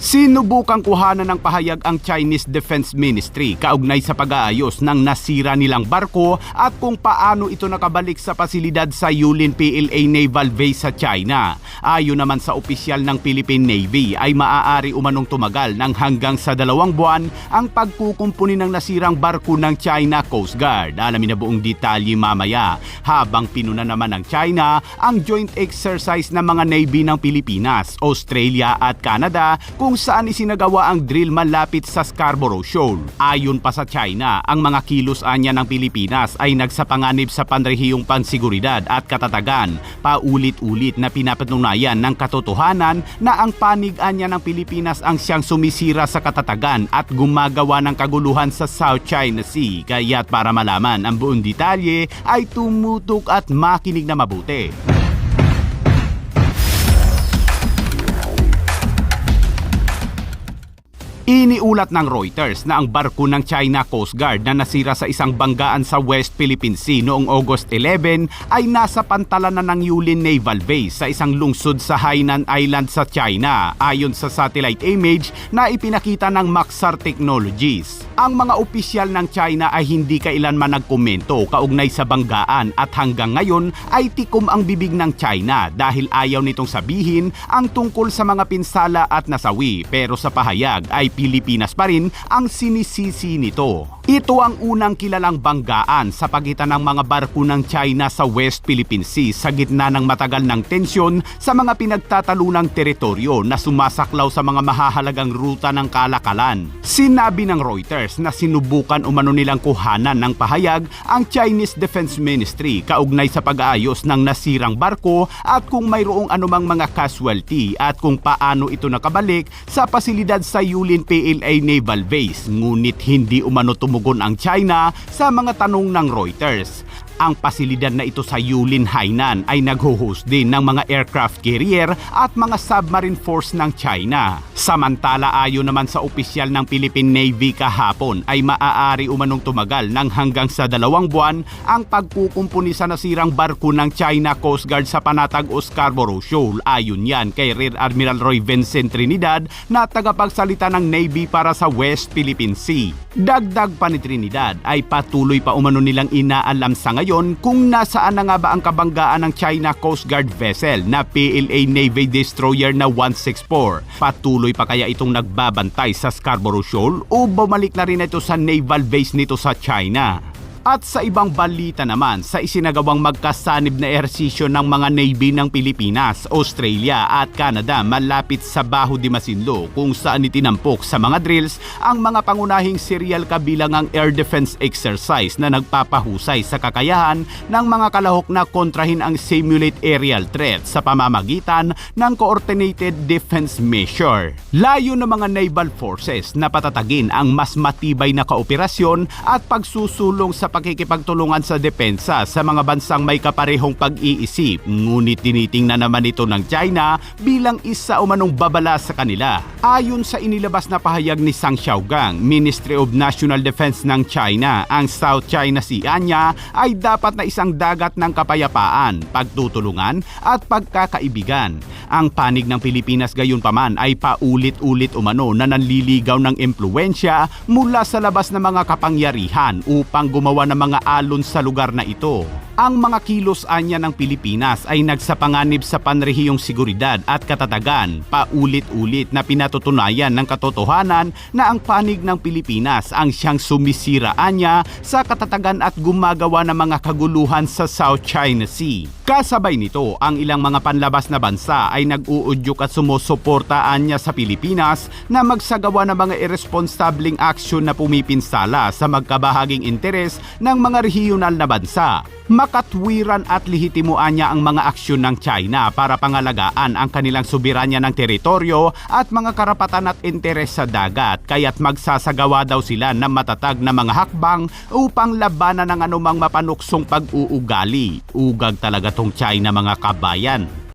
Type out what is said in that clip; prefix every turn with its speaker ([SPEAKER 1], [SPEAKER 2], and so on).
[SPEAKER 1] Sinubukang kuhanan ng pahayag ang Chinese Defense Ministry kaugnay sa pag-aayos ng nasira nilang barko at kung paano ito nakabalik sa pasilidad sa Yulin PLA Naval Base sa China. Ayon naman sa opisyal ng Philippine Navy ay maaari umanong tumagal ng hanggang sa 2 buwan ang pagkukumpuni ng nasirang barko ng China Coast Guard. Alamin na buong detalye mamaya. Habang pinuna naman ng China ang joint exercise ng mga Navy ng Pilipinas, Australia at Canada kung saan isinagawa ang drill malapit sa Scarborough Shoal. Ayon pa sa China, ang mga kilos anya ng Pilipinas ay nagsapanganib sa panrehiyong pansiguridad at katatagan. Paulit-ulit na pinapatunayan ng katotohanan na ang panig anya ng Pilipinas ang siyang sumisira sa katatagan at gumagawa ng kaguluhan sa South China Sea. Kaya't para malaman ang buong detalye ay tumutok at makinig na mabuti. Iniulat ng Reuters na ang barko ng China Coast Guard na nasira sa isang banggaan sa West Philippine Sea noong August 11 ay nasa pantalanan ng Yulin Naval Base sa isang lungsod sa Hainan Island sa China, ayon sa satellite image na ipinakita ng Maxar Technologies. Ang mga opisyal ng China ay hindi kailanman nagkomento kaugnay sa banggaan at hanggang ngayon ay tikom ang bibig ng China dahil ayaw nitong sabihin ang tungkol sa mga pinsala at nasawi, pero sa pahayag ay Pilipinas pa rin ang sinisisi nito. Ito ang unang kilalang banggaan sa pagitan ng mga barko ng China sa West Philippine Sea sa gitna ng matagal ng tensyon sa mga pinagtatalunang teritoryo na sumasaklaw sa mga mahahalagang ruta ng kalakalan. Sinabi ng Reuters na sinubukan umano nilang kuhanan ng pahayag ang Chinese Defense Ministry kaugnay sa pag-aayos ng nasirang barko at kung mayroong anumang mga casualty at kung paano ito nakabalik sa pasilidad sa Yulin PLA Naval Base. Ngunit hindi umano tumugon ang China sa mga tanong ng Reuters. Ang pasilidad na ito sa Yulin, Hainan ay nag-host din ng mga aircraft carrier at mga submarine force ng China. Samantala, ayon naman sa opisyal ng Philippine Navy kahapon ay maaari umanong tumagal ng hanggang sa 2 buwan ang pagkukumpuni sa nasirang barko ng China Coast Guard sa panatag o Scarborough Shoal. Ayon yan kay Rear Admiral Roy Vincent Trinidad na tagapagsalita ng Navy para sa West Philippine Sea. Dagdag pa ni Trinidad ay patuloy pa umano nilang inaalam sa ngayon kung nasaan na nga ba ang kabanggaan ng China Coast Guard vessel na PLA Navy Destroyer na 164. Patuloy pa kaya itong nagbabantay sa Scarborough Shoal o bumalik na rin ito sa naval base nito sa China? At sa ibang balita naman, sa isinagawang magkasanib na ehersisyo ng mga Navy ng Pilipinas, Australia at Canada malapit sa Baho de Masinloc kung saan itinampok sa mga drills ang mga pangunahing serial kabilang ang air defense exercise na nagpapahusay sa kakayahan ng mga kalahok na kontrahin ang simulate aerial threat sa pamamagitan ng coordinated defense measure. Layo ng mga naval forces na patatagin ang mas matibay na kooperasyon at pagsusulong sa pakikipagtulungan sa depensa sa mga bansang may kaparehong pag-iisip, ngunit tinitingnan naman ito ng China bilang isa umanong babala sa kanila. Ayon sa inilabas na pahayag ni Zhang Xiaogang, Ministry of National Defense ng China, ang South China Sea anya ay dapat na isang dagat ng kapayapaan, pagtutulungan at pagkakaibigan. Ang panig ng Pilipinas gayunpaman ay paulit-ulit umano na nanliligaw ng impluwensya mula sa labas ng mga kapangyarihan upang gumawa ng mga alon sa lugar na ito. Ang mga kilos anya ng Pilipinas ay nagsapanganib sa panrehiyong seguridad at katatagan, paulit-ulit na pinatutunayan ng katotohanan na ang panig ng Pilipinas ang siyang sumisira anya sa katatagan at gumagawa ng mga kaguluhan sa South China Sea. Kasabay nito, ang ilang mga panlabas na bansa ay nag-uudyok at sumusuporta anya sa Pilipinas na magsagawa ng mga irresponsableng aksyon na pumipinsala sa magkabahaging interes ng mga regional na bansa. Makatwiran at lehitimoan niya ang mga aksyon ng China para pangalagaan ang kanilang soberanya ng teritoryo at mga karapatan at interes sa dagat, kaya't magsasagawa daw sila ng matatag na mga hakbang upang labanan ng anumang mapanuksong pag-uugali. Ugag talaga tong China, mga kabayan.